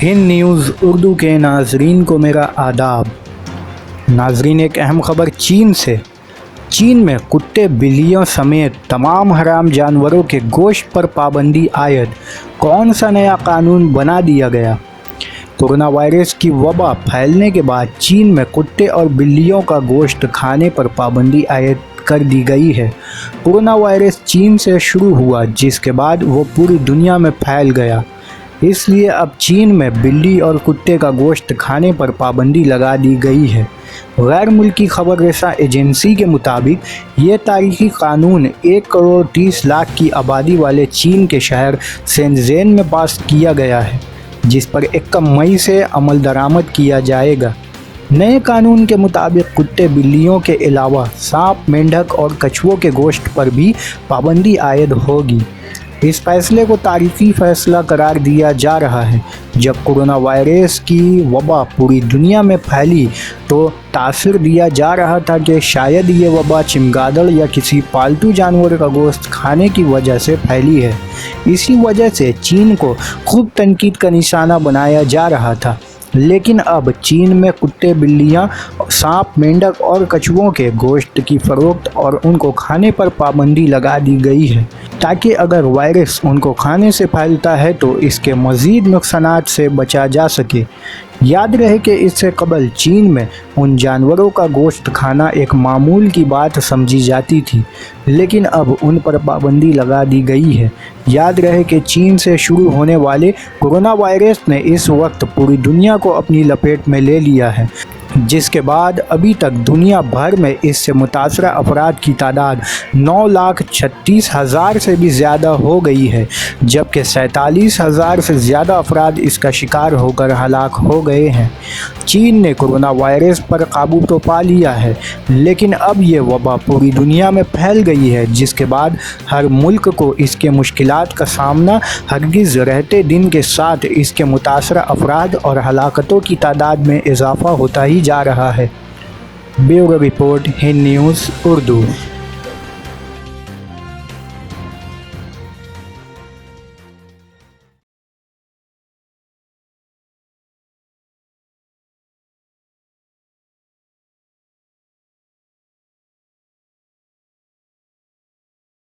Hind news Urdu के नाजरीन को मेरा आदाब। नाजरीन, एक अहम ख़बर चीन से। चीन में कुत्ते, बिल्लियों समेत तमाम हराम जानवरों के गोश्त पर पाबंदी आयद। कौन सा नया कानून बना दिया गया? कोरोना वायरस की वबा फैलने के बाद चीन में कुत्ते और बिल्लियों का गोश्त खाने पर पाबंदी आयद कर दी गई है। कोरोना वायरस चीन से शुरू हुआ, जिसके बाद वो पूरी दुनिया में फैल गया। इसलिए अब चीन में बिल्ली और कुत्ते का गोश्त खाने पर पाबंदी लगा दी गई है। गैर मुल्की खबर रसा एजेंसी के मुताबिक ये तारीखी कानून 1 करोड़ 30 लाख की आबादी वाले चीन के शहर शेनज़ेन में पास किया गया है, जिस पर 1 मई से अमल दरामद किया जाएगा। नए कानून के मुताबिक कुत्ते, बिल्लियों के अलावा सांप, मेंढक और कछुओं के गोश्त पर भी पाबंदी आयद होगी। इस फैसले को तारीखी फैसला करार दिया जा रहा है। जब कोरोना वायरस की वबा पूरी दुनिया में फैली तो तासीर दिया जा रहा था कि शायद ये वबा चमगादड़ या किसी पालतू जानवर का गोश्त खाने की वजह से फैली है। इसी वजह से चीन को खूब तनकीद का निशाना बनाया जा रहा था। लेकिन अब चीन में कुत्ते, बिल्लियां, सांप, मेंढक और कछुओं के गोश्त की फरोख्त और उनको खाने पर पाबंदी लगा दी गई है, ताकि अगर वायरस उनको खाने से फैलता है तो इसके मज़ीद नुकसानात से बचा जा सके। याद रहे कि इससे कबल चीन में उन जानवरों का गोश्त खाना एक मामूल की बात समझी जाती थी, लेकिन अब उन पर पाबंदी लगा दी गई है। याद रहे कि चीन से शुरू होने वाले कोरोना वायरस ने इस वक्त पूरी दुनिया को अपनी लपेट में ले लिया है, जिसके बाद अभी तक दुनिया भर में इससे मुतासरा अफराद की तादाद 9,36,000 से भी ज़्यादा हो गई है, जबकि 47,000 से ज़्यादा अफराद इसका शिकार होकर हलाक हो गए हैं। चीन ने कोरोना वायरस पर काबू तो पा लिया है, लेकिन अब ये वबा पूरी दुनिया में फैल गई है, जिसके बाद हर मुल्क को इसके मुश्किलात का सामना हरगिज़ रहते दिन के साथ इसके मुतासरा अफराद और हलाकतों की तादाद में इजाफ़ा होता ही जा रहा है। Bureau report, Hind news Urdu.